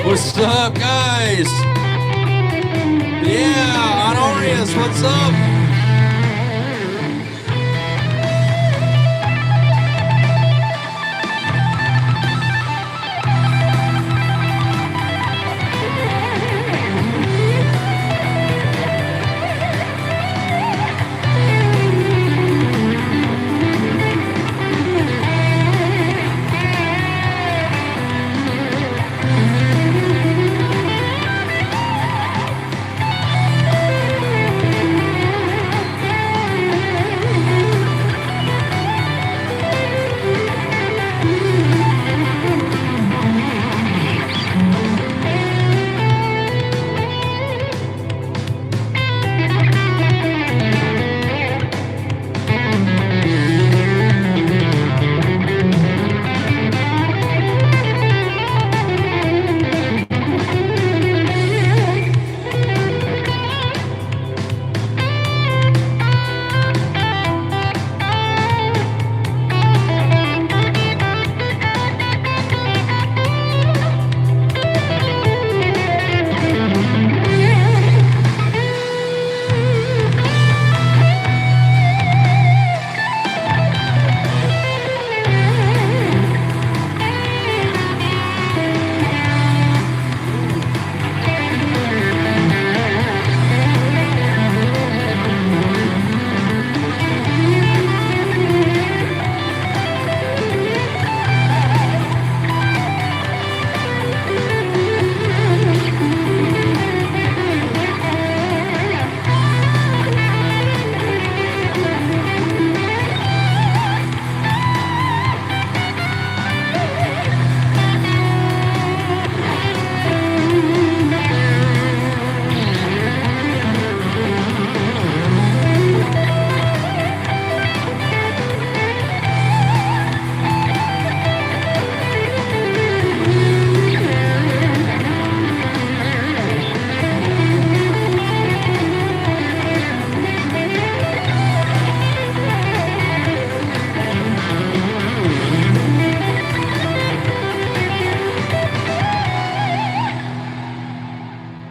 What's up, guys? Yeah, Honorius, what's up?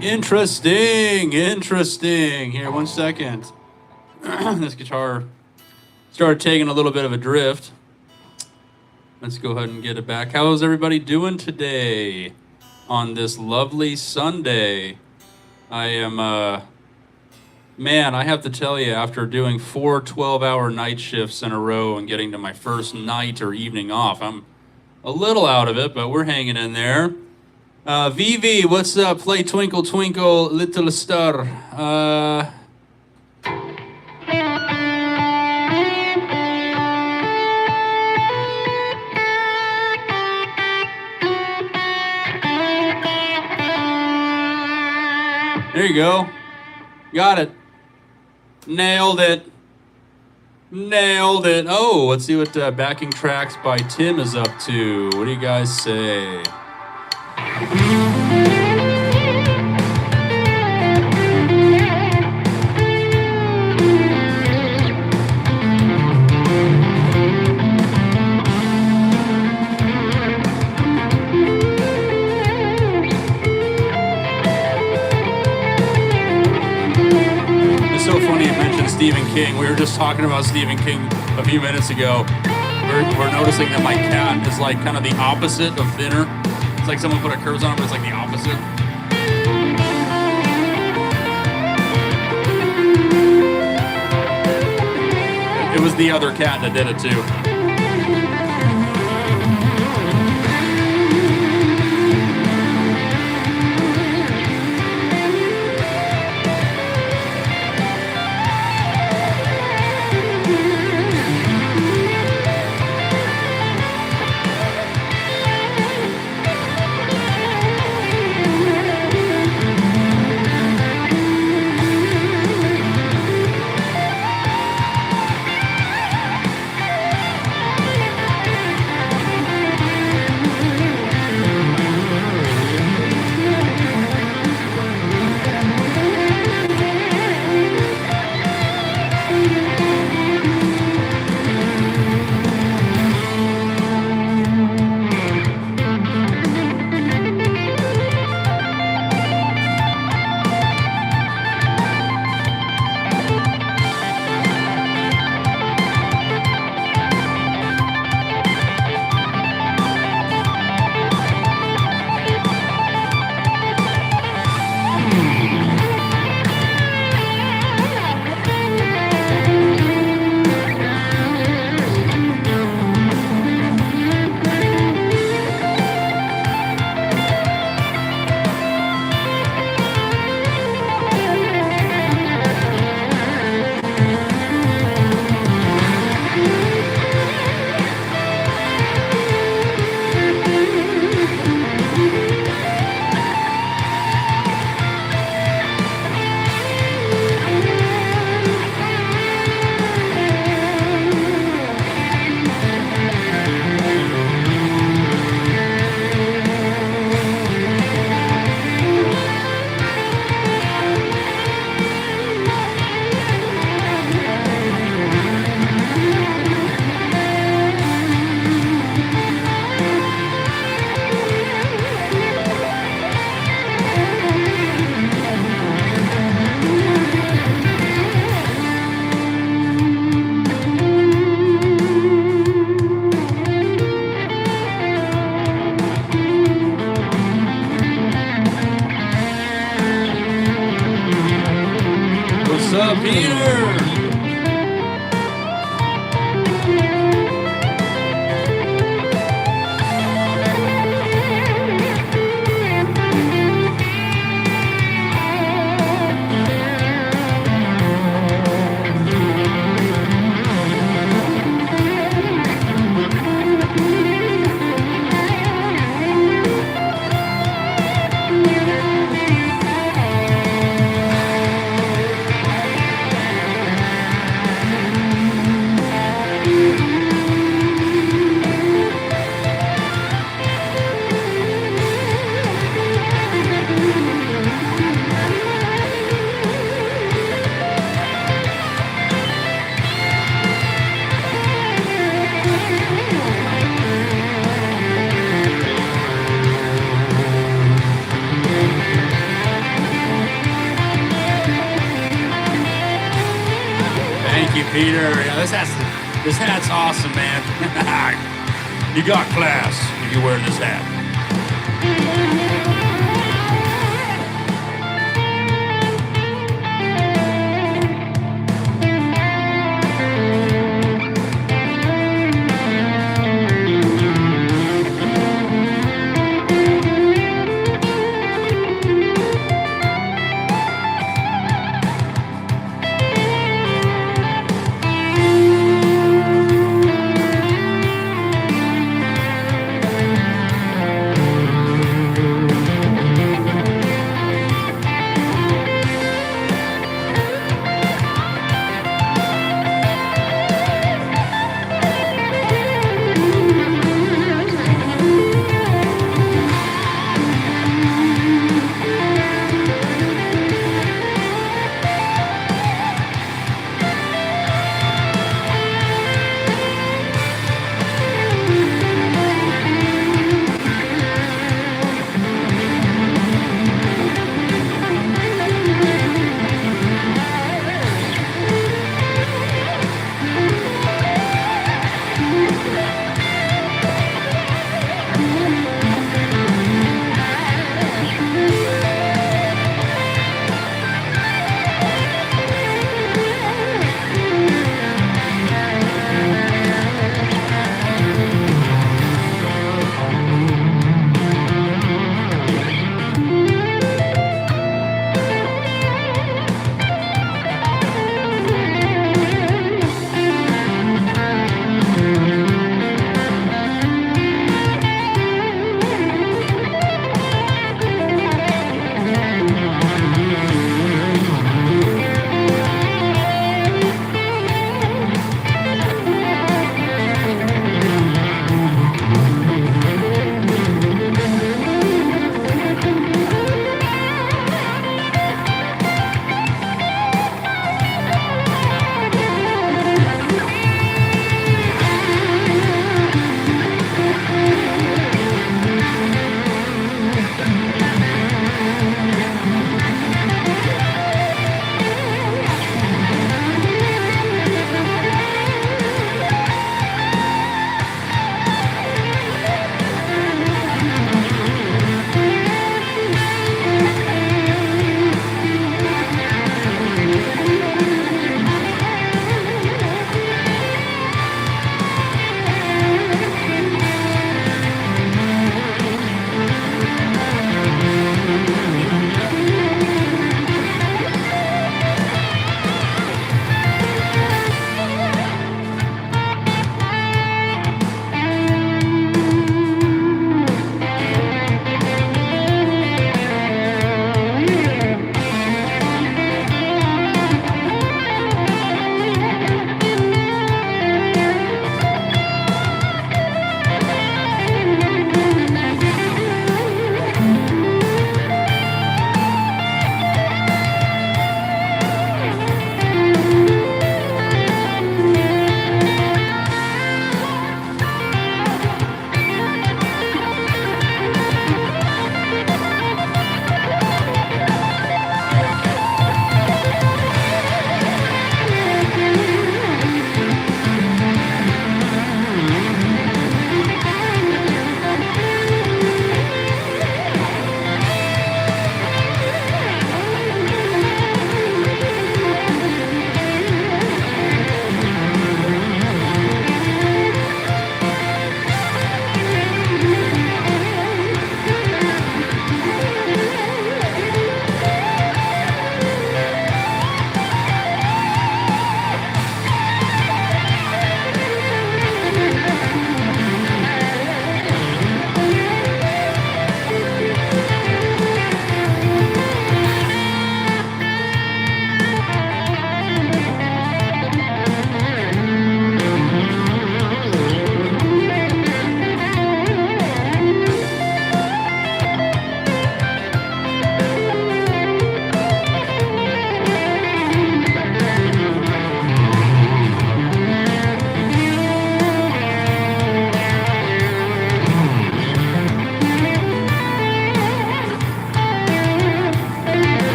Interesting. Here, 1 second. This guitar started taking a little bit of a drift. Let's go ahead and get it back. How's everybody doing today on this lovely Sunday? I am, man, I have to tell you, after doing 4 12-hour night shifts in a row and getting to my first night or evening off, I'm a little out of it, but we're hanging in there. Vivi, what's up? Play Twinkle Twinkle Little Star. There you go. Got it. Nailed it. Nailed it. Oh, let's see what backing tracks by Tim is up to. What do you guys say? So funny you mentioned Stephen King. We were just talking about Stephen King a few minutes ago. We're noticing that my cat is like kind of the opposite of thinner. It's like someone put a curves on him, but it's like the opposite. It was the other cat that did it too. What's up, Peter? Thank you, Peter. Yeah, this hat's awesome, man. You got class when you wear this hat.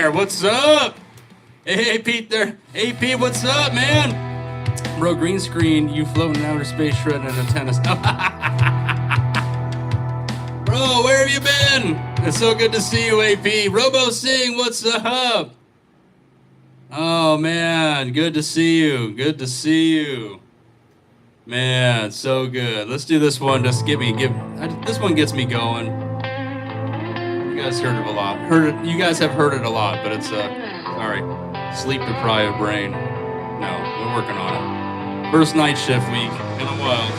there. What's up? Hey, Pete there. Hey, Pete, what's up, man? Bro, green screen, you floating in outer space shredding in a tennis. Bro, where have you been? It's so good to see you, AP. Robo Sing, what's up? Oh, man, good to see you. Good to see you. Man, so good. Let's do this one. Just this one gets me going. You guys heard it a lot. You guys have heard it a lot, but it's sorry, sleep deprived brain. No, we're working on it. First night shift week in a while.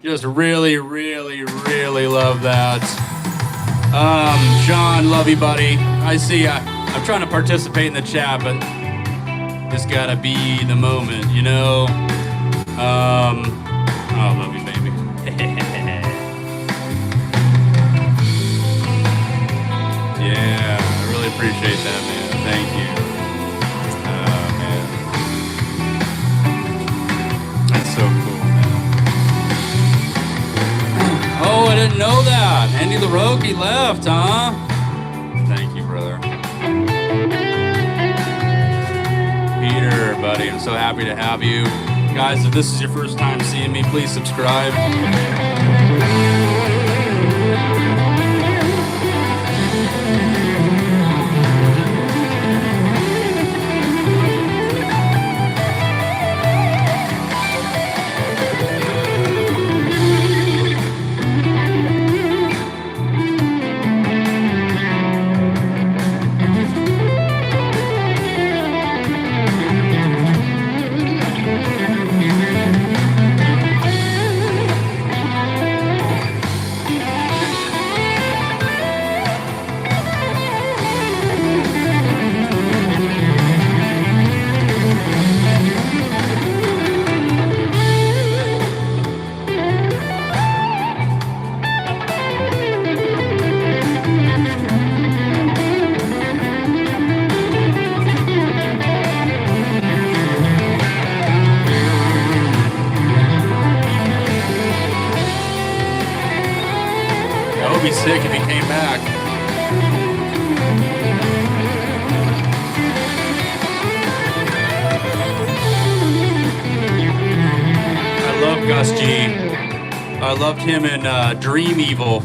Just really, really, really love that. Sean, love you, buddy. I see. I'm trying to participate in the chat, but just gotta be the moment, you know. Oh, love you, baby. Yeah, I really appreciate that, man. Thank you. Oh, man. That's so cool, man. Oh, I didn't know that. Andy LaRoque, he left, huh? Thank you, brother. Peter, buddy, I'm so happy to have you. Guys, if this is your first time seeing me, please subscribe. That would be sick if he came back. I love Gus G. I loved him in Dream Evil.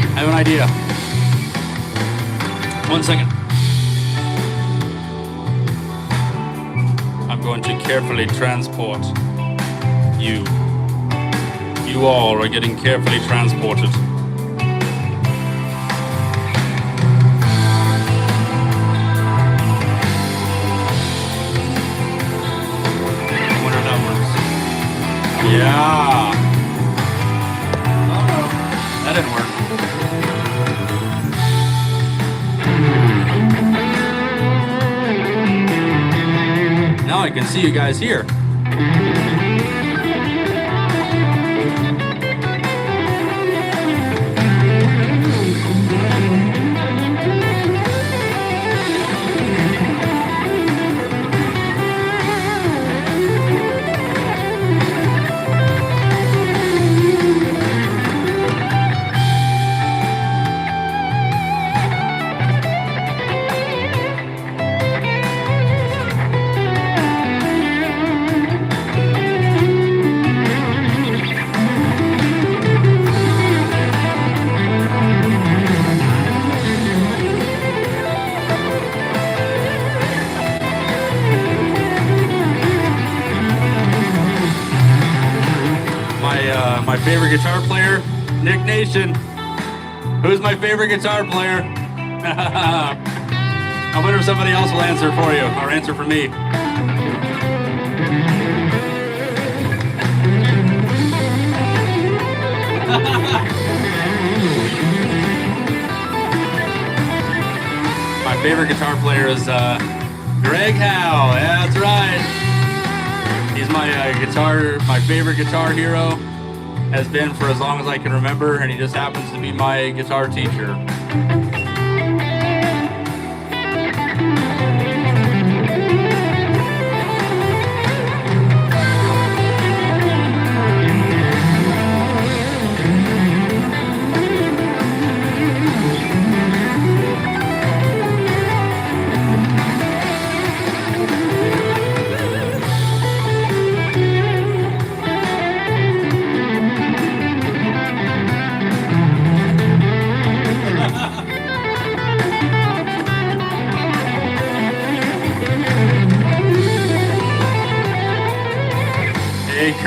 I have an idea. 1 second. I'm going to carefully transport you. You all are getting carefully transported. I wonder if that works. Yeah. Oh no, that didn't work. Now I can see you guys here. My favorite guitar player, Nick Nation. Who's my favorite guitar player? I wonder if somebody else will answer for you or answer for me. My favorite guitar player is Greg Howe. Yeah, that's right. He's my my favorite guitar hero. Has been for as long as I can remember, and he just happens to be my guitar teacher.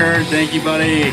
Kurt. Thank you, buddy.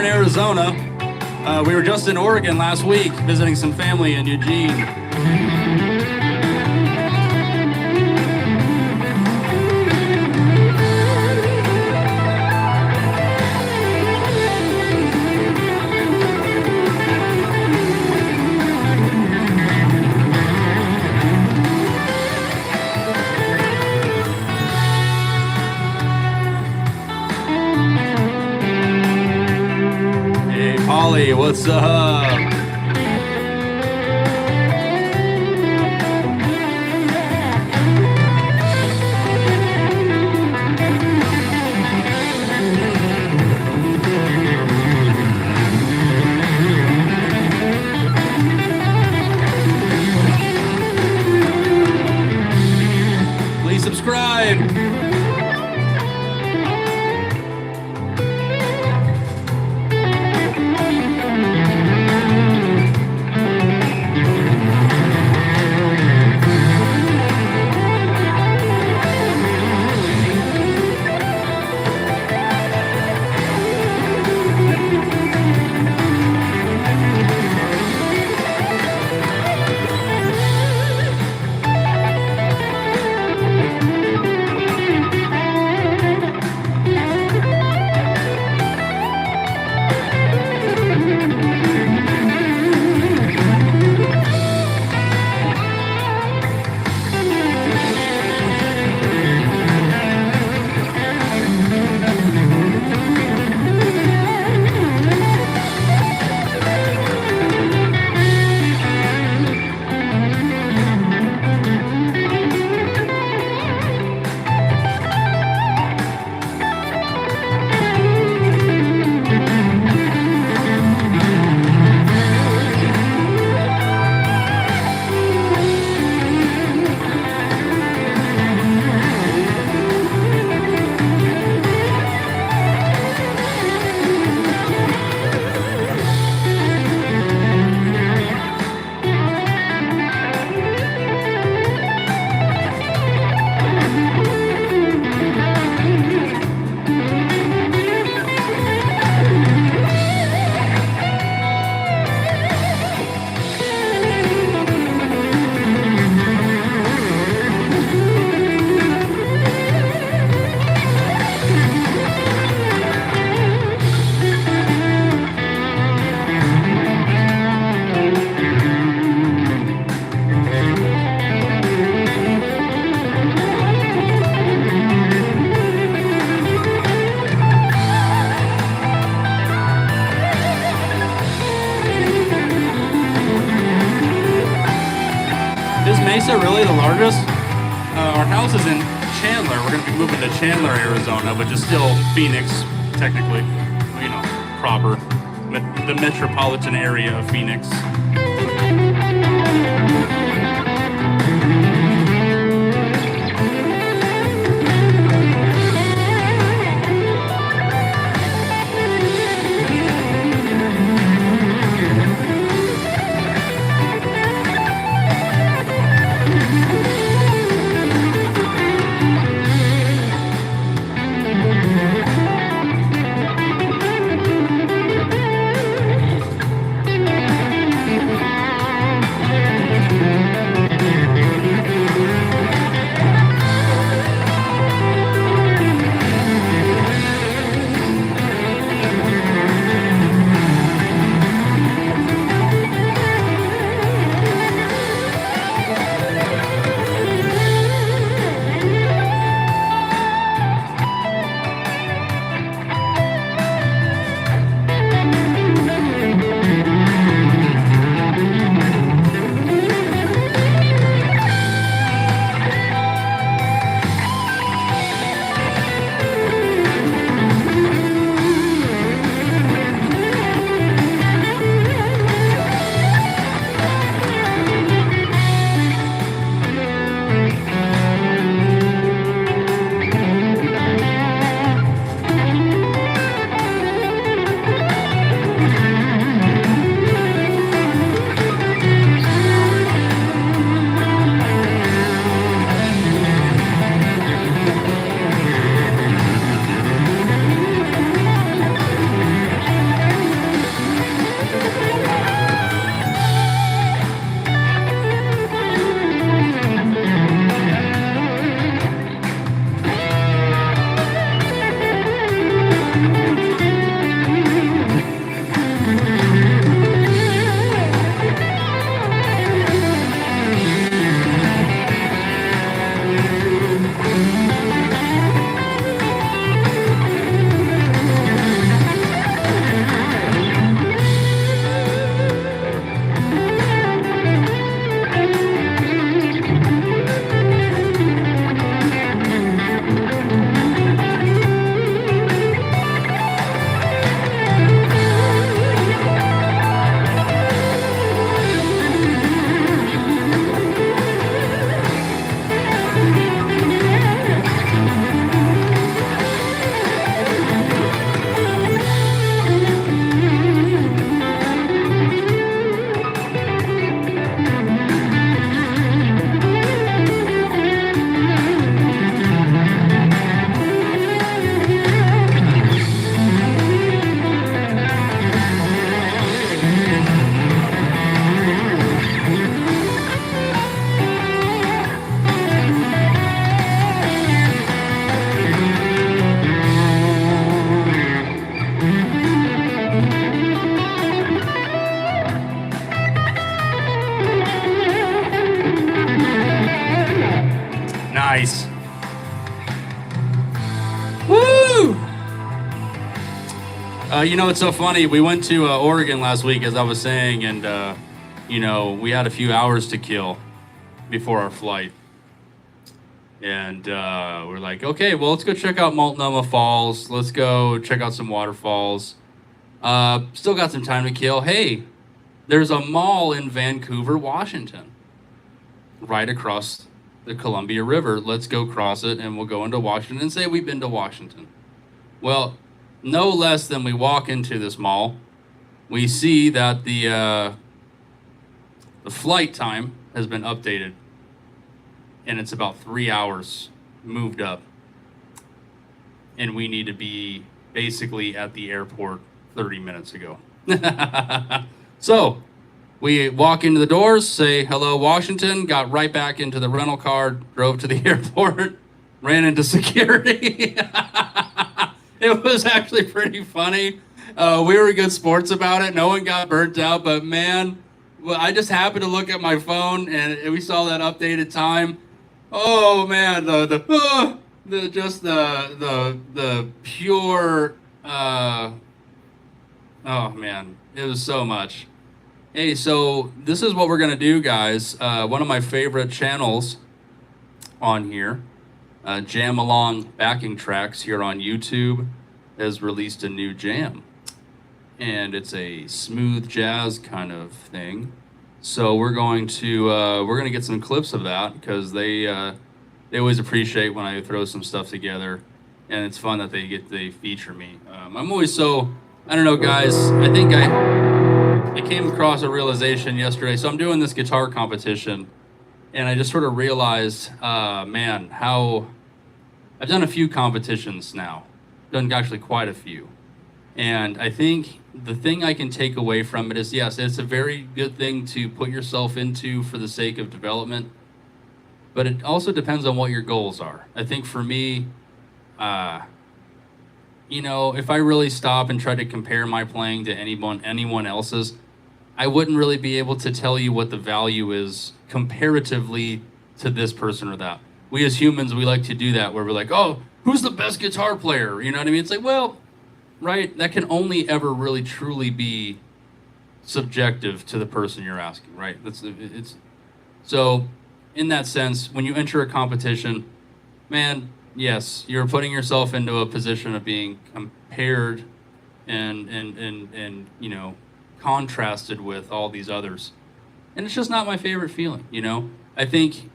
Arizona. We were just in Oregon last week visiting some family in Eugene. Holly, what's up? Please subscribe. Mesa really the largest? Our house is in Chandler. We're going to be moving to Chandler, Arizona, which is still Phoenix, technically. You know, proper. The metropolitan area of Phoenix. It's so funny. We went to Oregon last week, as I was saying, and we had a few hours to kill before our flight. And we're like, okay, well, let's go check out Multnomah Falls. Let's go check out some waterfalls. Still got some time to kill. Hey, there's a mall in Vancouver, Washington, right across the Columbia River. Let's go cross it, and we'll go into Washington and say we've been to Washington. Well, no less than we walk into this mall, we see that the flight time has been updated, and it's about 3 hours moved up, and we need to be basically at the airport 30 minutes ago. So we walk into the doors, say hello Washington, got right back into the rental car, drove to the airport, ran into security. It was actually pretty funny. We were good sports about it. No one got burnt out, but man, I just happened to look at my phone and we saw that updated time. Oh man, the pure. Oh man, it was so much. Hey, so this is what we're gonna do, guys. One of my favorite channels on here, Jam Along Backing Tracks here on YouTube, has released a new jam, and it's a smooth jazz kind of thing. So we're going to get some clips of that because they always appreciate when I throw some stuff together, and it's fun that they feature me. I'm always I don't know, guys. I think I came across a realization yesterday. So I'm doing this guitar competition, and I just sort of realized, man, how I've done a few competitions now. Done actually quite a few. And I think the thing I can take away from it is, yes, it's a very good thing to put yourself into for the sake of development, but it also depends on what your goals are. I think for me, if I really stop and try to compare my playing to anyone else's, I wouldn't really be able to tell you what the value is comparatively to this person or that. We as humans, we like to do that where we're like, oh, who's the best guitar player? You know what I mean? It's like, well, right, that can only ever really truly be subjective to the person you're asking, right? So in that sense, when you enter a competition, man, yes, you're putting yourself into a position of being compared and contrasted with all these others. And it's just not my favorite feeling, I think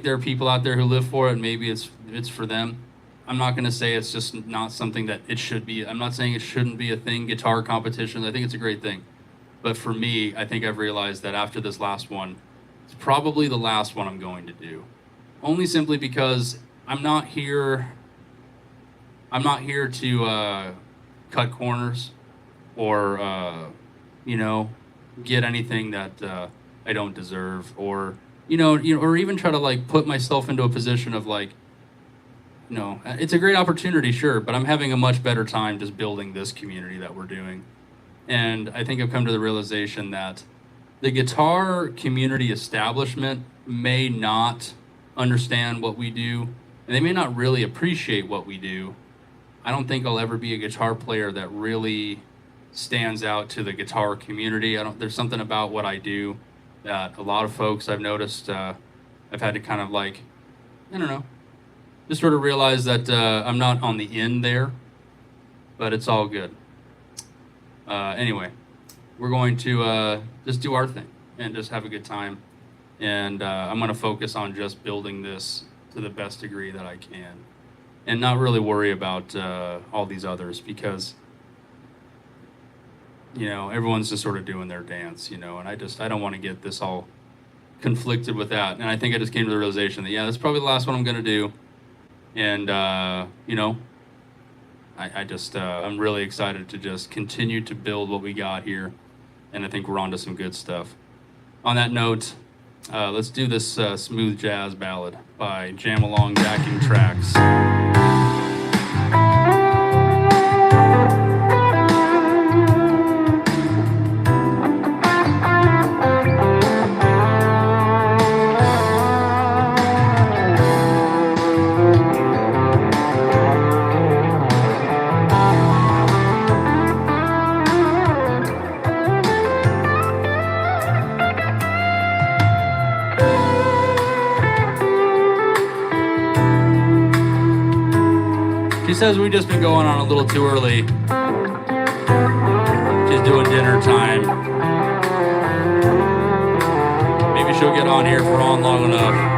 there are people out there who live for it, and maybe it's for them. I'm not going to say it's just not something that it should be. I'm not saying it shouldn't be a thing, guitar competitions. I think it's a great thing. But for me, I think I've realized that after this last one, it's probably the last one I'm going to do. Only simply because I'm not here to cut corners or, get anything that I don't deserve, or, or even try to put myself into a position of it's a great opportunity, sure, but I'm having a much better time just building this community that we're doing. And I think I've come to the realization that the guitar community establishment may not understand what we do, and they may not really appreciate what we do. I don't think I'll ever be a guitar player that really stands out to the guitar community. There's something about what I do that a lot of folks I've noticed, I've had to kind of I don't know, just sort of realize that I'm not on the end there, but it's all good. Anyway, we're going to just do our thing and just have a good time. And I'm going to focus on just building this to the best degree that I can and not really worry about all these others because, everyone's just sort of doing their dance, and I don't want to get this all conflicted with that. And I think I just came to the realization that, yeah, that's probably the last one I'm going to do. And, I'm really excited to just continue to build what we got here. And I think we're on to some good stuff. On that note, let's do this smooth jazz ballad by Jam Along Backing Tracks. She says we just been going on a little too early. She's doing dinner time. Maybe she'll get on here for on long enough.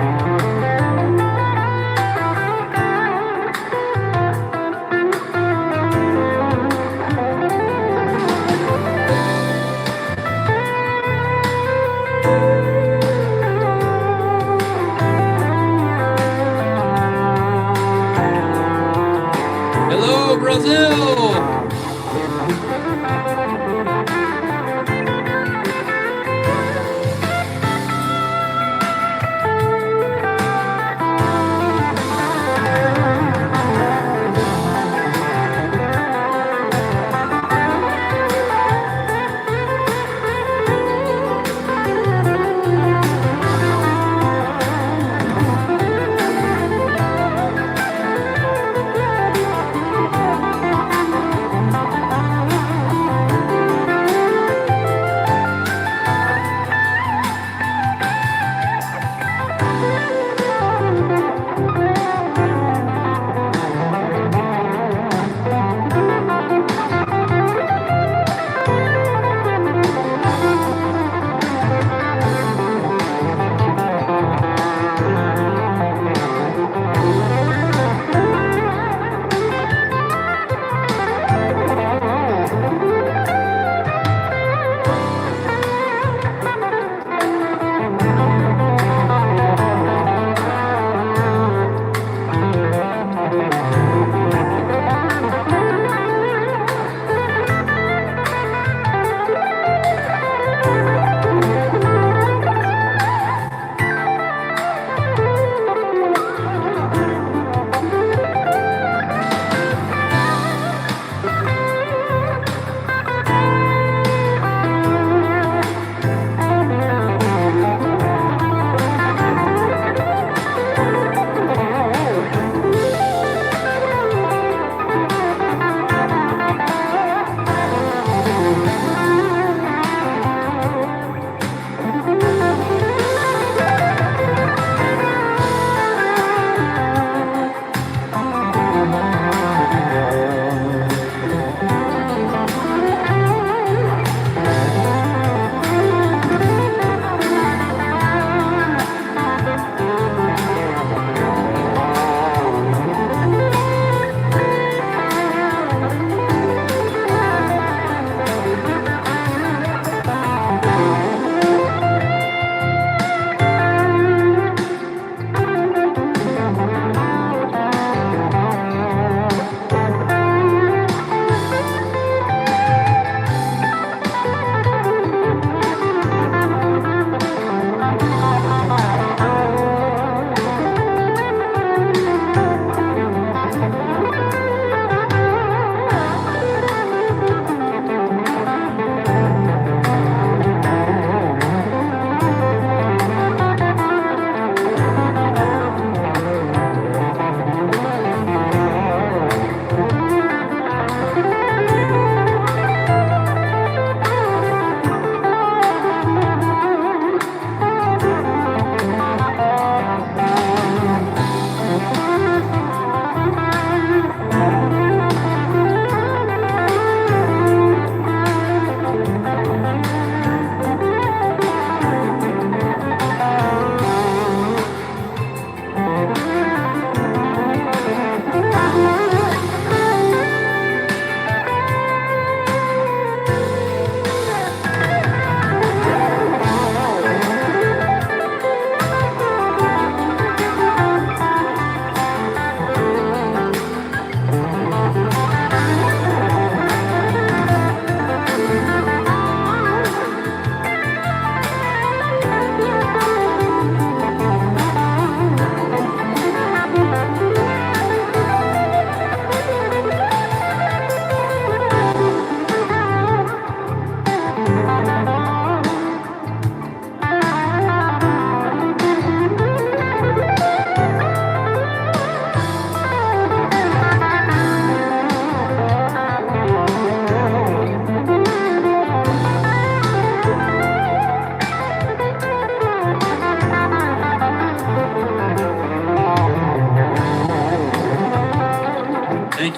Hello, Brazil!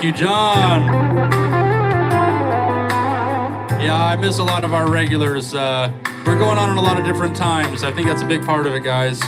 Thank you, John. Yeah, I miss a lot of our regulars. We're going on in a lot of different times. I think that's a big part of it, guys.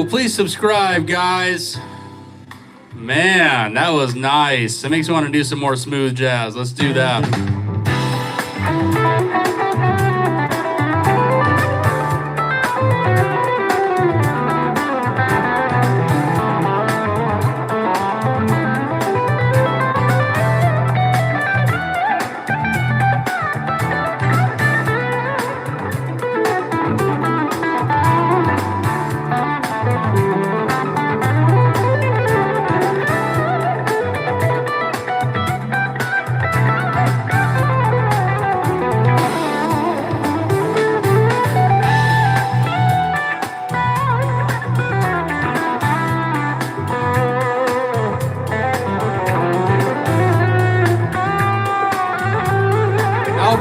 Ooh, please subscribe, guys. Man, that was nice. It makes me want to do some more smooth jazz. Let's do that.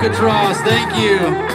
Alcatraz, thank you.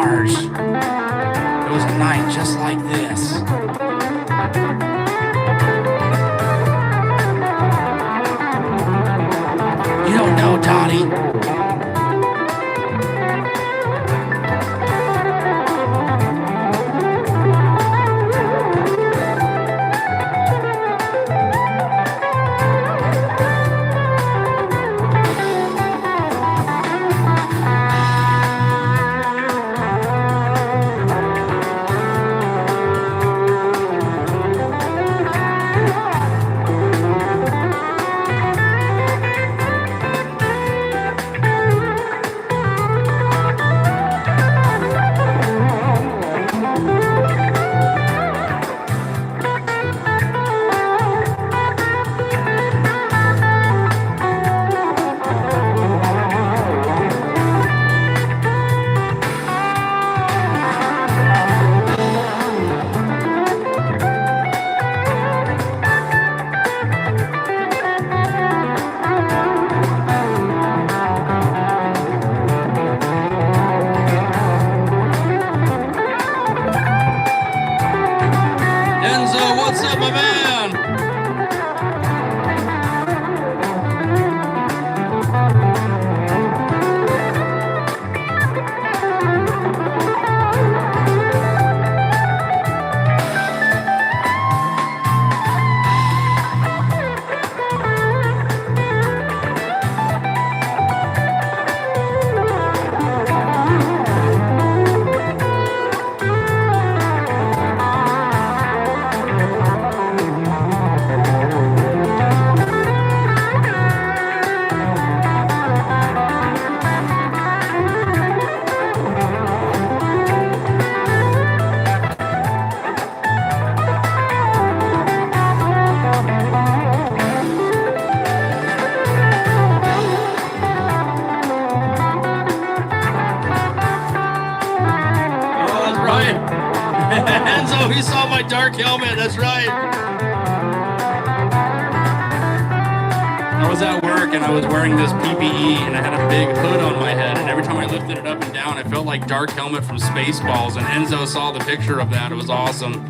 guitars. It was a night just like this. You don't know, Dottie. What's up, my man? Enzo, he saw my dark helmet, that's right. I was at work and I was wearing this PPE and I had a big hood on my head, and every time I lifted it up and down, I felt like Dark Helmet from Spaceballs, and Enzo saw the picture of that. It was awesome.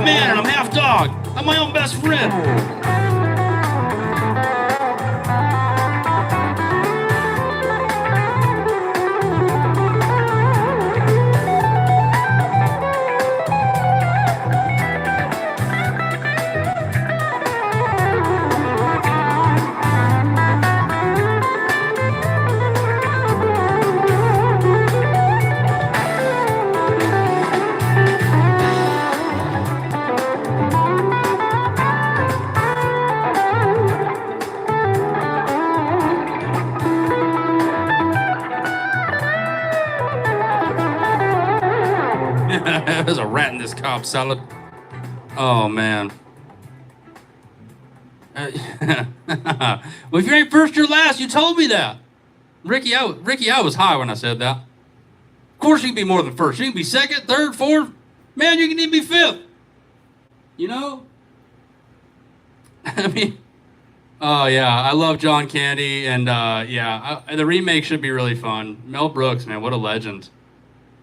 Man and I'm half dog. I'm my own best friend. There's a rat in this Cobb salad. Oh, man. Well, if you ain't first, you're last. You told me that. Ricky, I was high when I said that. Of course you can be more than first. You can be second, third, fourth. Man, you can even be fifth. You know? I mean, oh yeah, I love John Candy, and the remake should be really fun. Mel Brooks, man, what a legend.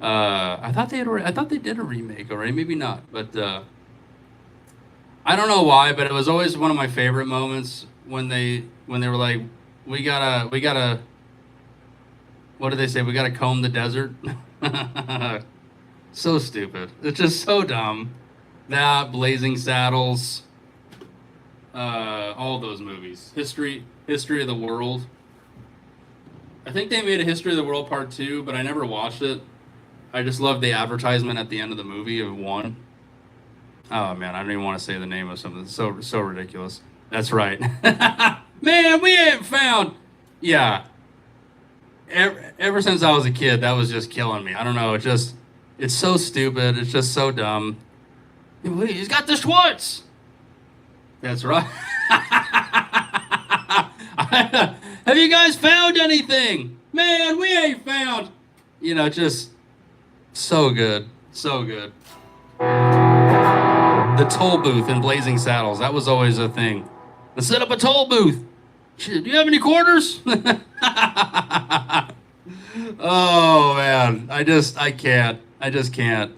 I thought they did a remake already, maybe not, but I don't know why, but it was always one of my favorite moments when they were like, we gotta, what did they say? We gotta comb the desert. So stupid. It's just so dumb. That Blazing Saddles, all those movies. History of the World. I think they made a History of the World Part 2, but I never watched it. I just loved the advertisement at the end of the movie of one. Oh man, I don't even want to say the name of something. It's so ridiculous. That's right. Man, we ain't found. Yeah. Ever since I was a kid, that was just killing me. I don't know. It's so stupid. It's just so dumb. He's got the Schwartz. That's right. Have you guys found anything? Man, we ain't found. Just so good. So good. The toll booth in Blazing Saddles. That was always a thing. Let's set up a toll booth. Shit, do you have any quarters? Oh, man. I can't. I just can't.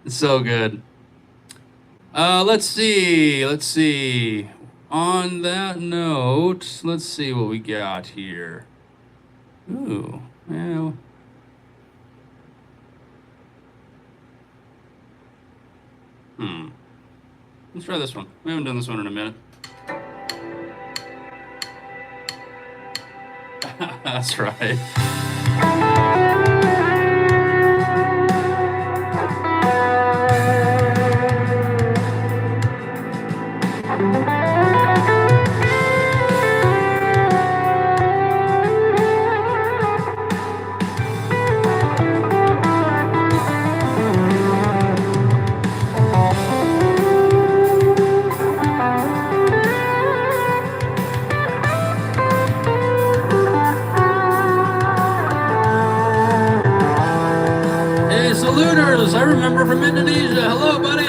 It's so good. Let's see. On that note, let's see what we got here. Ooh, yeah. Let's try this one. We haven't done this one in a minute. That's right. Saluters, I remember from Indonesia. Hello, buddy.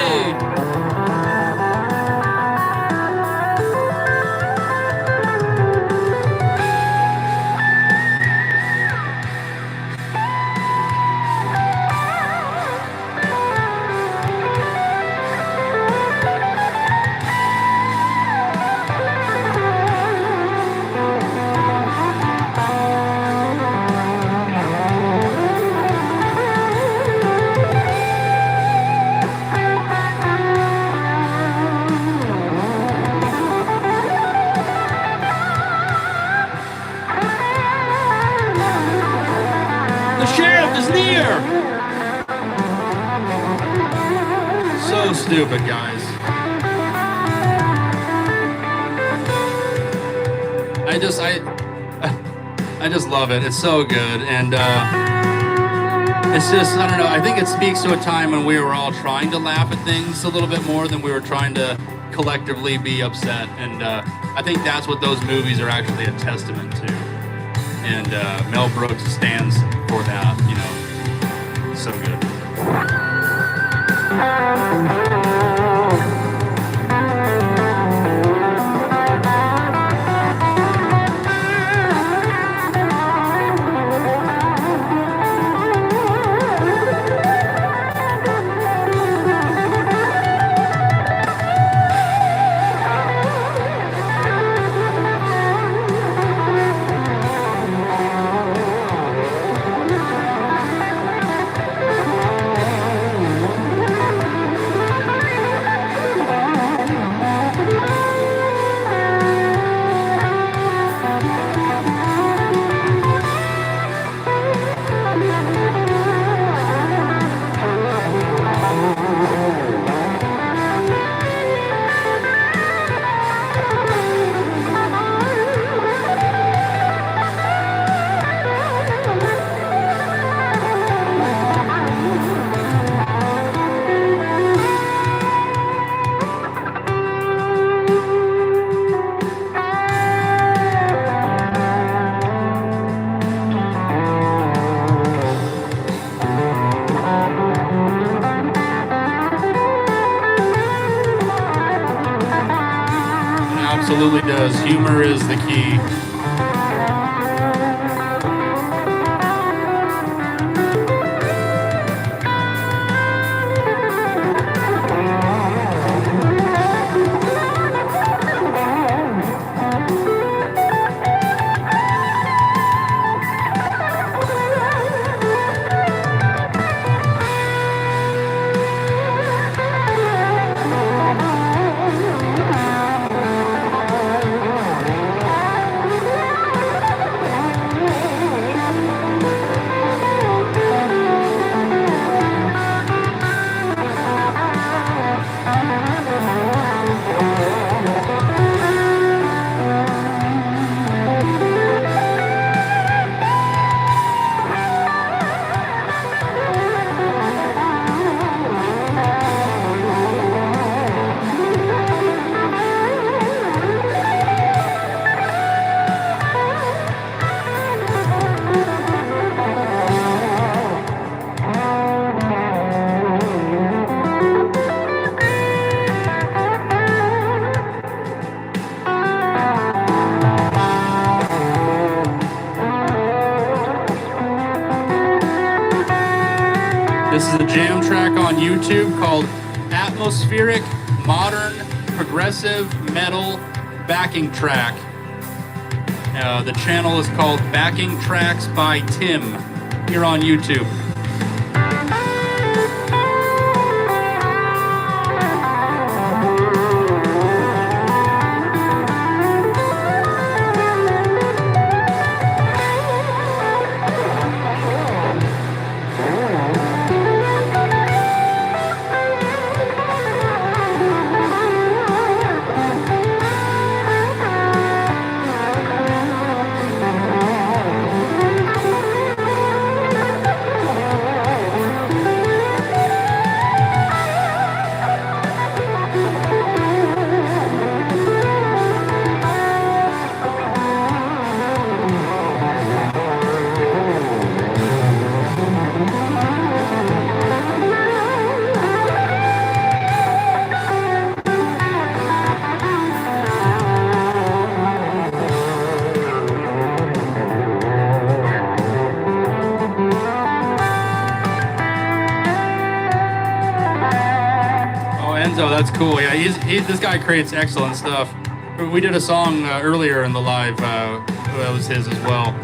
So stupid, guys. I just love it. It's so good, and it's just, I don't know. I think it speaks to a time when we were all trying to laugh at things a little bit more than we were trying to collectively be upset, and I think that's what those movies are actually a testament to. And Mel Brooks stands for that. So good. absolutely does. Humor is the key. This is a jam track on YouTube called Atmospheric Modern Progressive Metal Backing Track. The channel is called Backing Tracks by Tim here on YouTube. Enzo, that's cool. Yeah, this guy creates excellent stuff. We did a song earlier in the live that was his as well.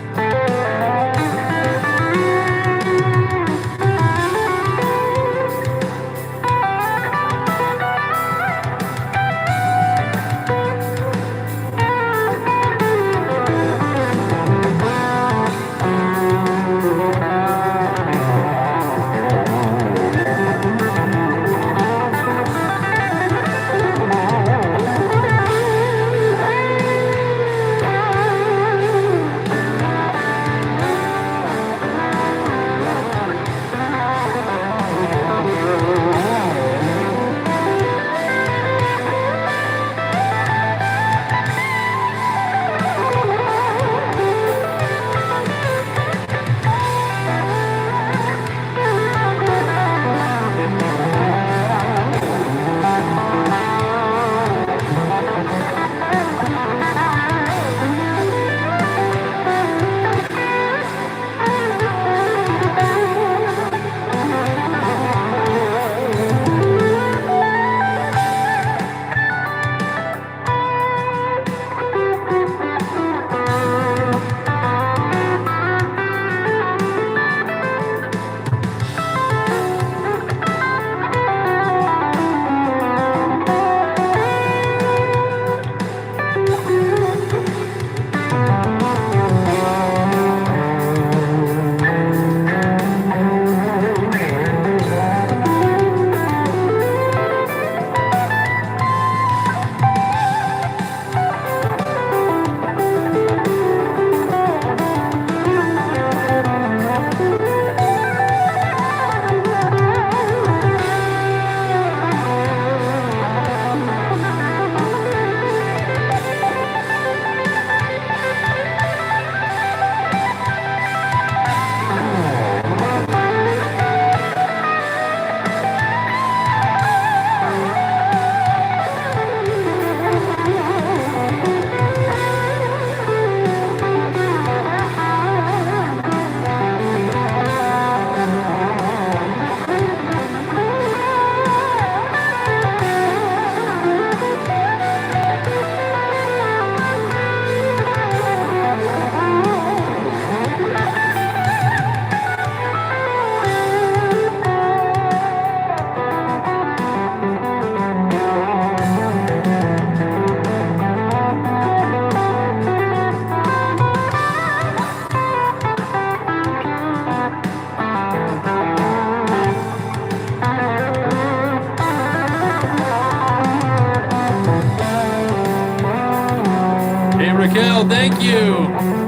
Raquel, thank you.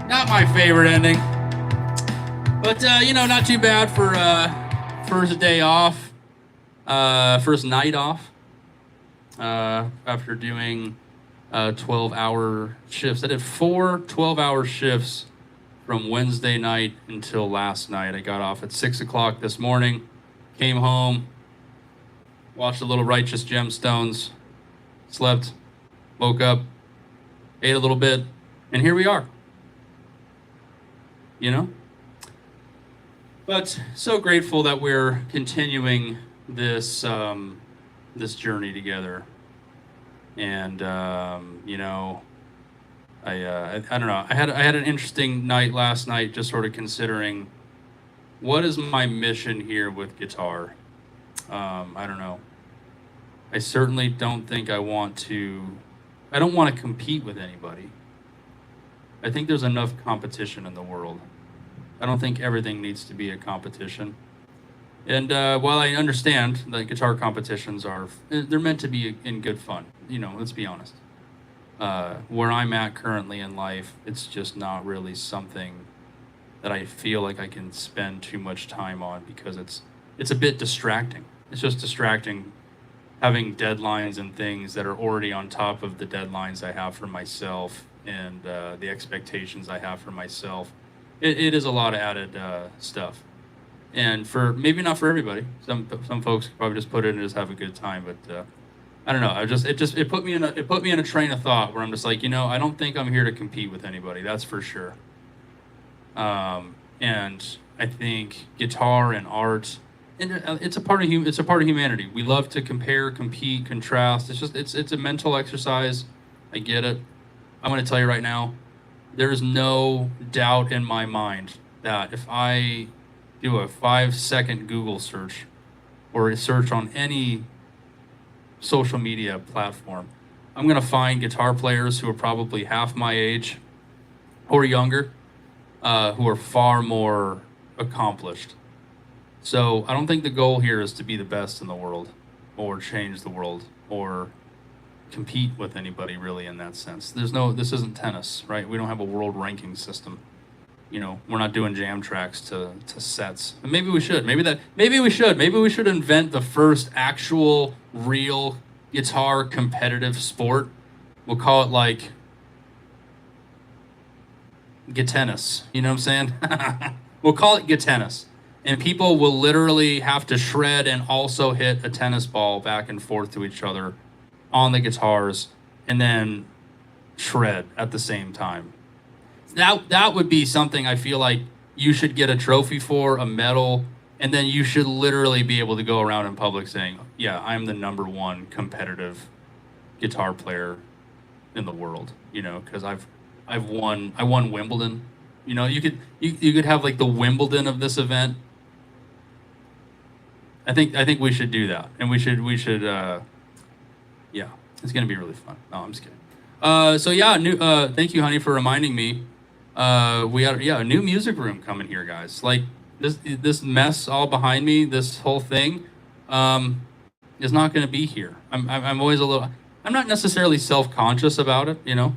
Not my favorite ending, but not too bad for first day off, first night off. After doing 12-hour shifts, I did 4 12-hour shifts from Wednesday night until last night. I got off at 6 o'clock this morning, came home, watched a little Righteous Gemstones, slept, woke up, ate a little bit, and here we are. But so grateful that we're continuing this this journey together. And I don't know. I had an interesting night last night, just sort of considering what is my mission here with guitar. I don't know. I certainly don't think I don't want to compete with anybody. I think there's enough competition in the world. I don't think everything needs to be a competition. And while I understand that guitar competitions they're meant to be in good fun, let's be honest. Where I'm at currently in life, it's just not really something that I feel like I can spend too much time on, because it's a bit distracting. It's just distracting having deadlines and things that are already on top of the deadlines I have for myself and the expectations I have for myself. It is a lot of added stuff, and maybe not for everybody. Some folks probably just put it in and just have a good time, but I don't know. It put me in a train of thought where I'm just like, I don't think I'm here to compete with anybody. That's for sure. And I think guitar and art, and it's a part of humanity. We love to compare, compete, contrast. It's a mental exercise. I get it. I'm going to tell you right now, there is no doubt in my mind that if I do a 5-second Google search or a search on any social media platform, I'm going to find guitar players who are probably half my age or younger, who are far more accomplished. So I don't think the goal here is to be the best in the world or change the world or compete with anybody really in that sense. This isn't tennis, right? We don't have a world ranking system. We're not doing jam tracks to sets. And maybe we should. Maybe we should invent the first actual real guitar competitive sport. We'll call it like tennis. You know what I'm saying? We'll call it tennis. And people will literally have to shred and also hit a tennis ball back and forth to each other on the guitars, and then shred at the same time. That would be something I feel like you should get a trophy for, a medal, and then you should literally be able to go around in public saying, yeah, I'm the #1 competitive guitar player in the world, because I won Wimbledon. You could have like the Wimbledon of this event. I think we should do that, and we should yeah, it's gonna be really fun. No, I'm just kidding. Thank you, honey, for reminding me. We got a new music room coming here, guys. Like this mess all behind me, this whole thing, is not gonna be here. I'm always I'm not necessarily self-conscious about it, So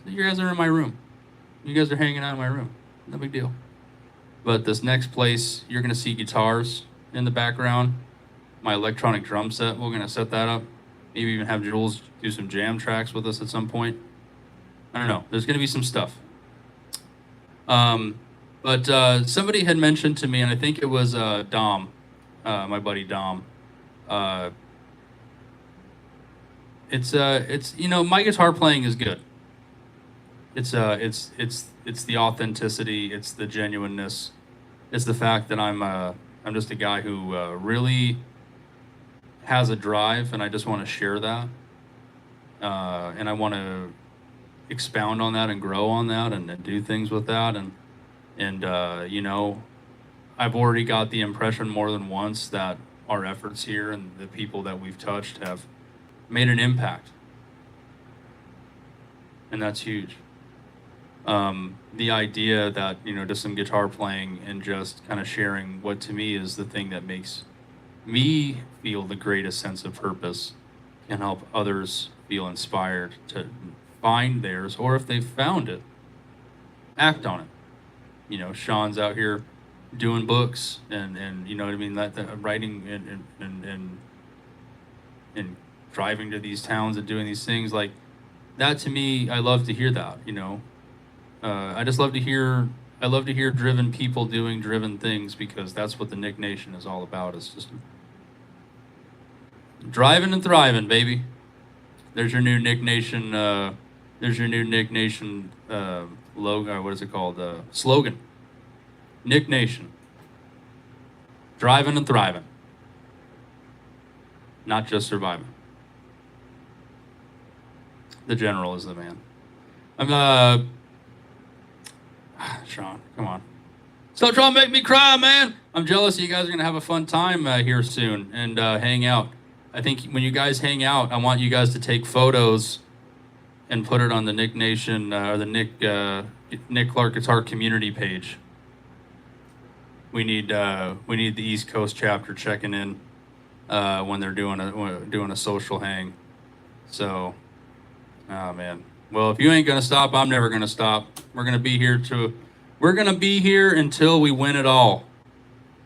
you guys are in my room. You guys are hanging out in my room. No big deal. But this next place, you're gonna see guitars in the background. my electronic drum set. We're gonna set that up. Maybe even have Jules do some jam tracks with us at some point. I don't know. There's gonna be some stuff. But somebody had mentioned to me, and I think it was Dom, my buddy Dom. It's my guitar playing is good. It's the authenticity. It's the genuineness. It's the fact that I'm just a guy who really has a drive, and I just want to share that, and I want to expound on that and grow on that and do things with that, and I've already got the impression more than once that our efforts here and the people that we've touched have made an impact, and that's huge. The idea that just some guitar playing and just kind of sharing what to me is the thing that makes me feel the greatest sense of purpose and help others feel inspired to find theirs, or if they've found it, act on it. Sean's out here doing books and what I mean, that writing and driving to these towns and doing these things like that. To me, I love to hear that. I just love to hear. I love to hear driven people doing driven things, because that's what the Nik Nation is all about. It's just driving and thriving, baby. There's your new Nik Nation. There's your new Nik Nation logo. What is it called? Slogan. Nik Nation. Driving and thriving. Not just surviving. The general is the man. Sean, come on. Stop trying to make me cry, man. I'm jealous you guys are going to have a fun time here soon and hang out. I think when you guys hang out, I want you guys to take photos and put it on the Nik Nation or the Nik Clark Guitar community page. We need the East Coast chapter checking in when they're doing a social hang. So, oh man. Well, if you ain't gonna stop, I'm never gonna stop. We're gonna be here until we win it all.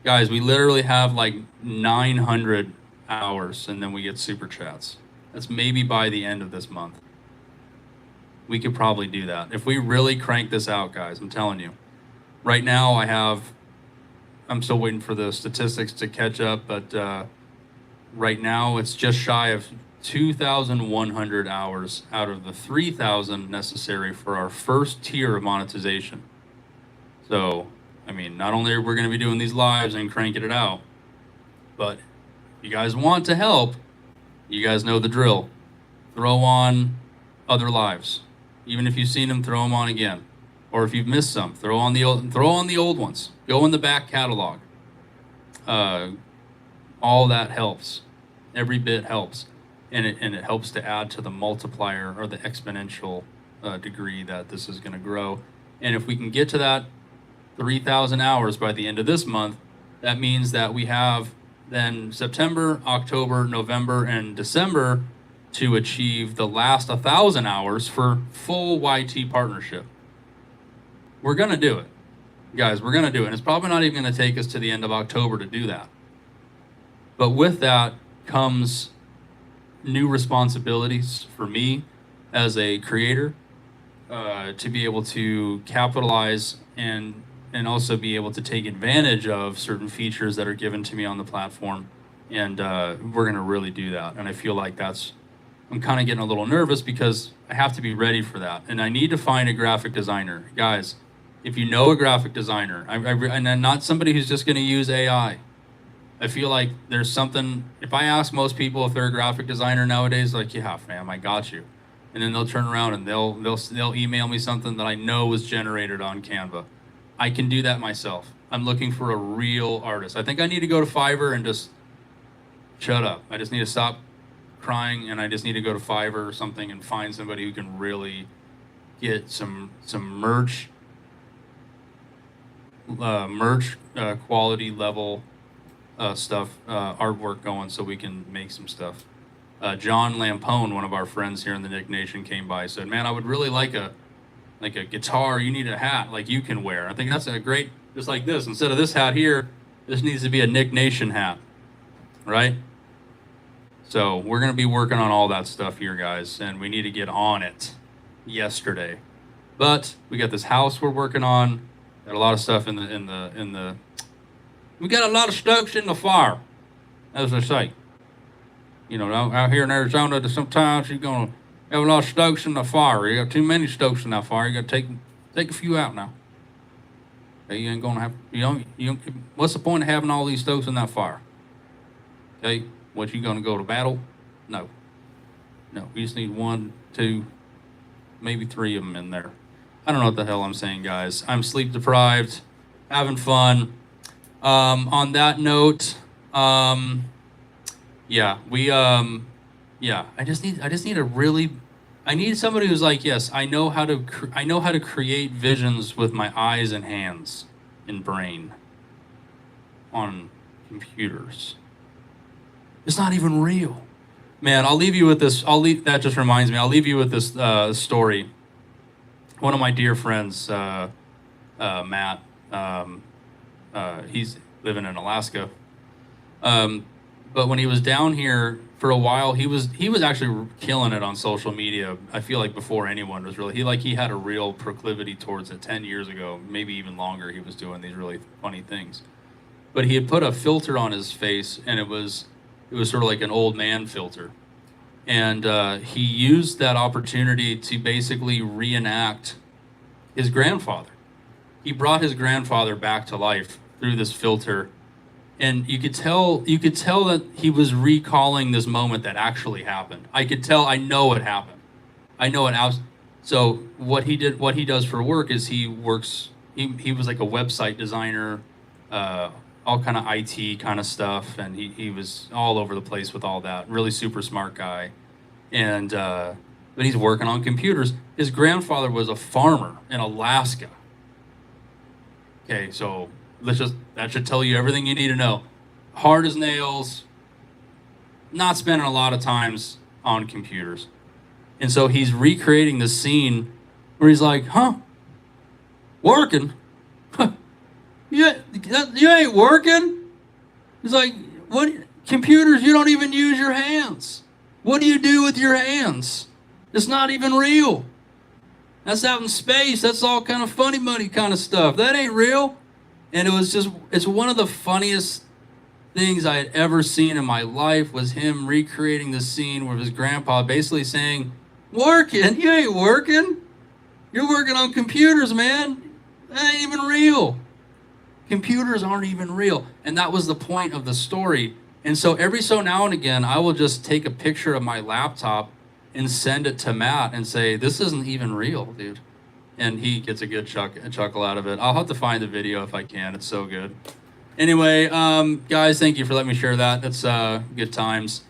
Guys, we literally have like 900 hours, and then we get super chats. That's maybe by the end of this month. We could probably do that. If we really crank this out, guys, I'm telling you. Right now, I'm still waiting for the statistics to catch up, but right now it's just shy of 2,100 hours out of the 3,000 necessary for our first tier of monetization. So, I mean, not only are we going to be doing these lives and cranking it out, but if you guys want to help, you guys know the drill. Throw on other lives. Even if you've seen them, throw them on again. Or if you've missed some, throw on the old ones. Go in the back catalog. All that helps. Every bit helps. And it helps to add to the multiplier or the exponential degree that this is going to grow. And if we can get to that 3,000 hours by the end of this month, that means that we have then September, October, November, and December to achieve the last 1,000 hours for full YT partnership. We're going to do it. Guys, we're going to do it. And it's probably not even going to take us to the end of October to do that. But with that comes new responsibilities for me as a creator, to be able to capitalize and also be able to take advantage of certain features that are given to me on the platform. And we're going to really do that. And I feel like I'm kind of getting a little nervous because I have to be ready for that. And I need to find a graphic designer. Guys, if you know a graphic designer, and not somebody who's just going to use AI, I feel like there's something. If I ask most people if they're a graphic designer nowadays, like, yeah, fam, I got you, and then they'll turn around and they'll email me something that I know was generated on Canva. I can do that myself. I'm looking for a real artist. I think I need to go to Fiverr and just shut up. I just need to stop crying, and I just need to go to Fiverr or something and find somebody who can really get some merch quality level stuff, artwork going, so we can make some stuff. John Lampone, one of our friends here in the Nik Nation, came by and said, man, I would really like a guitar. You need a hat like you can wear. I think that's a great, just like this. Instead of this hat here, this needs to be a Nik Nation hat. right? So we're going to be working on all that stuff here, guys, and we need to get on it yesterday. But we got this house we're working on. Got a lot of stuff in the. We got a lot of stokes in the fire, as they say. You know, out here in Arizona, sometimes you're gonna have a lot of stokes in the fire. You got too many stokes in that fire. You got to take a few out now. Okay, you ain't gonna have. You don't. What's the point of having all these stokes in that fire? Okay, what, you gonna go to battle? No. We just need 1, 2, maybe 3 of them in there. I don't know what the hell I'm saying, guys. I'm sleep deprived, having fun. On that note, yeah, I just need somebody who's like, yes, I know how to create visions with my eyes and hands and brain on computers. It's not even real. Man, I'll leave you with this. That just reminds me. I'll leave you with this story. One of my dear friends, Matt, he's living in Alaska. But when he was down here for a while, he was actually killing it on social media. I feel like before anyone was really, he had a real proclivity towards it 10 years ago, maybe even longer. He was doing these really funny things. But he had put a filter on his face, and it was sort of like an old man filter. And he used that opportunity to basically reenact his grandfather. He brought his grandfather back to life through this filter, and you could tell that he was recalling this moment that actually happened. I could tell. I know it happened. I know it. So what he does for work is he was like a website designer, all kind of IT kind of stuff, and he was all over the place with all that. Really super smart guy, and but he's working on computers. His grandfather was a farmer in Alaska. Okay, so that should tell you everything you need to know. Hard as nails, not spending a lot of times on computers. And so he's recreating this scene where he's like, working? You ain't working? He's like, what? Computers, you don't even use your hands. What do you do with your hands? It's not even real. That's out in space. That's all kind of funny money kind of stuff. That ain't real. And it's one of the funniest things I had ever seen in my life, was him recreating the scene with his grandpa basically saying, working? You ain't working. You're working on computers, man. That ain't even real. Computers aren't even real. And that was the point of the story. And so every so now and again, I will just take a picture of my laptop and send it to Matt and say, this isn't even real, dude. And he gets a good chuckle out of it. I'll have to find the video if I can. It's so good. Anyway, guys, thank you for letting me share that. That's good times.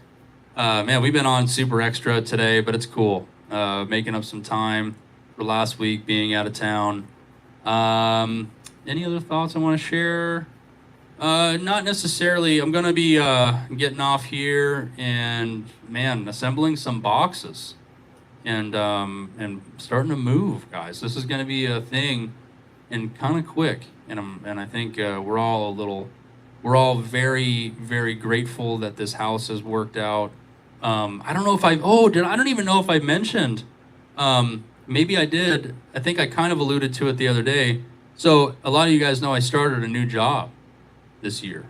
Man, we've been on super extra today, but it's cool. Making up some time for last week, being out of town. Any other thoughts I want to share? Not necessarily. I'm going to be getting off here and, man, assembling some boxes and starting to move, guys. This is going to be a thing, and kind of quick. And I think we're all very, very grateful that this house has worked out. I don't know if I don't even know if I mentioned. Maybe I did. I think I kind of alluded to it the other day. So a lot of you guys know I started a new job this year.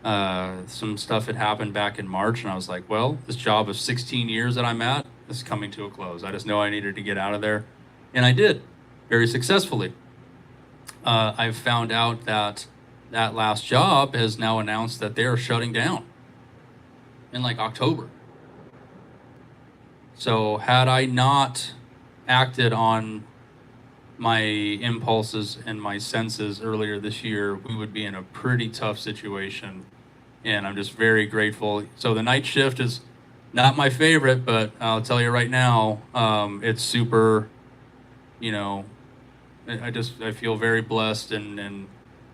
Some stuff had happened back in March, and I was like, well, this job of 16 years that I'm at is coming to a close. I just know I needed to get out of there, and I did, very successfully. I've found out that last job has now announced that they're shutting down in like October. So had I not acted on my impulses and my senses earlier this year, we would be in a pretty tough situation, and I'm just very grateful. So the night shift is not my favorite, but I'll tell you right now, it's super, I feel very blessed, and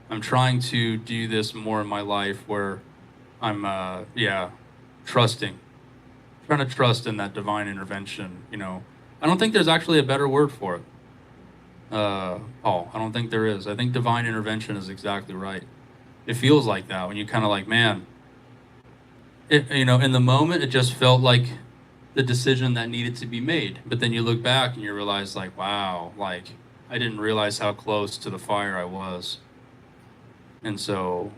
I'm trying to do this more in my life where I'm trying to trust in that divine intervention. I don't think there's actually a better word for it, Paul. I don't think there is. I think divine intervention is exactly right. It feels like that when you kind of like, man, in the moment, it just felt like the decision that needed to be made. But then you look back and you realize, like, wow, like I didn't realize how close to the fire I was. And so,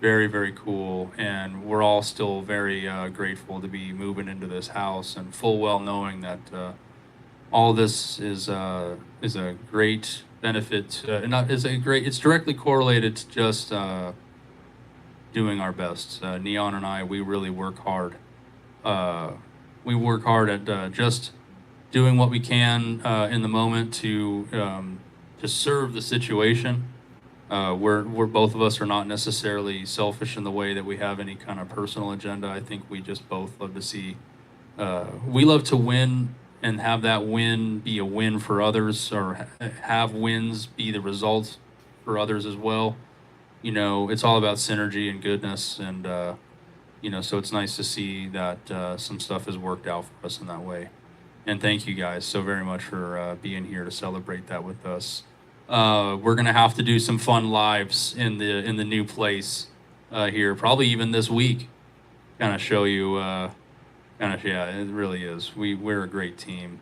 very, very cool. And we're all still very grateful to be moving into this house, and full well knowing that all this is a great benefit. Not is a great. It's directly correlated to just doing our best. Neon and I, we really work hard. We work hard at just doing what we can in the moment to serve the situation. We're both of us are not necessarily selfish in the way that we have any kind of personal agenda. I think we just both love to see. We love to win and have that win be a win for others, or have wins be the results for others as well. It's all about synergy and goodness, and so it's nice to see that some stuff has worked out for us in that way. And thank you guys so very much for being here to celebrate that with us. We're gonna have to do some fun lives in the new place here, probably even this week. Kind of show you, yeah, it really is. We're a great team.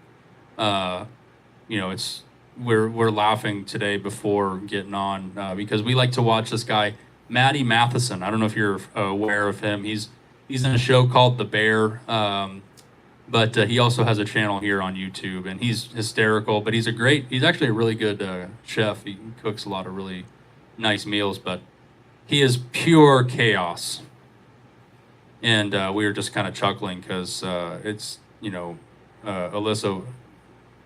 It's we're laughing today before getting on because we like to watch this guy, Matty Matheson. I don't know if you're aware of him. He's in a show called The Bear. But he also has a channel here on YouTube, and he's hysterical. But he's actually a really good chef. He cooks a lot of really nice meals, but he is pure chaos. And we were just kind of chuckling because it's, Alyssa,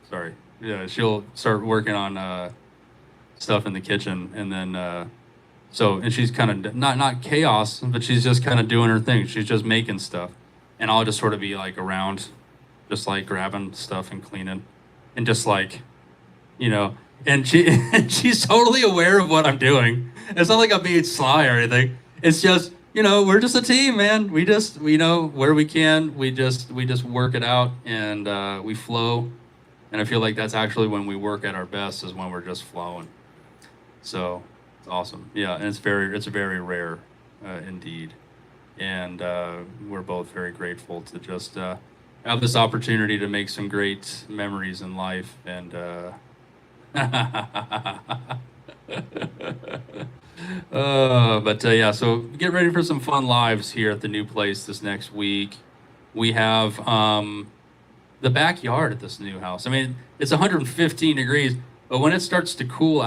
sorry, yeah, she'll start working on stuff in the kitchen, and then and she's kind of not chaos, but she's just kind of doing her thing. She's just making stuff. And I'll just sort of be like around, just like grabbing stuff and cleaning, and just like, and she's totally aware of what I'm doing. It's not like I'm being sly or anything. It's just, we're just a team, man. We know where we can, we just work it out, and we flow. And I feel like that's actually when we work at our best, is when we're just flowing. So it's awesome. Yeah, and it's very rare, indeed. And we're both very grateful to just have this opportunity to make some great memories in life. And yeah, so get ready for some fun lives here at the new place this next week. We have the backyard at this new house. I mean, it's 115 degrees, but when it starts to cool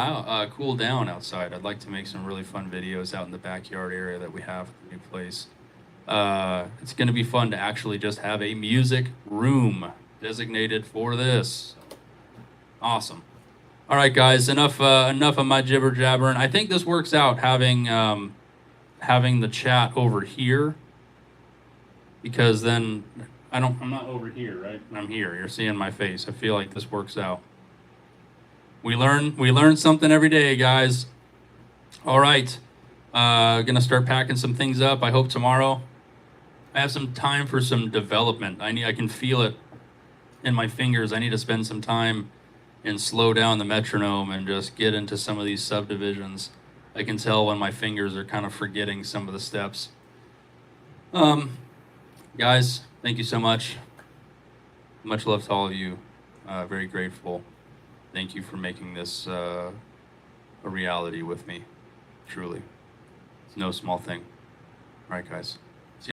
down outside, I'd like to make some really fun videos out in the backyard area that we have at the new place. It's going to be fun to actually just have a music room designated for this. Awesome. All right, guys, enough of my jibber jabbering. I think this works out, having the chat over here, because then I'm not over here, right? I'm here. You're seeing my face. I feel like this works out. We learn something every day, guys. All right. Gonna start packing some things up. I hope tomorrow I have some time for some development. I can feel it in my fingers. I need to spend some time and slow down the metronome and just get into some of these subdivisions. I can tell when my fingers are kind of forgetting some of the steps. Guys, thank you so much. Much love to all of you. Very grateful. Thank you for making this a reality with me. Truly. It's no small thing. All right, guys.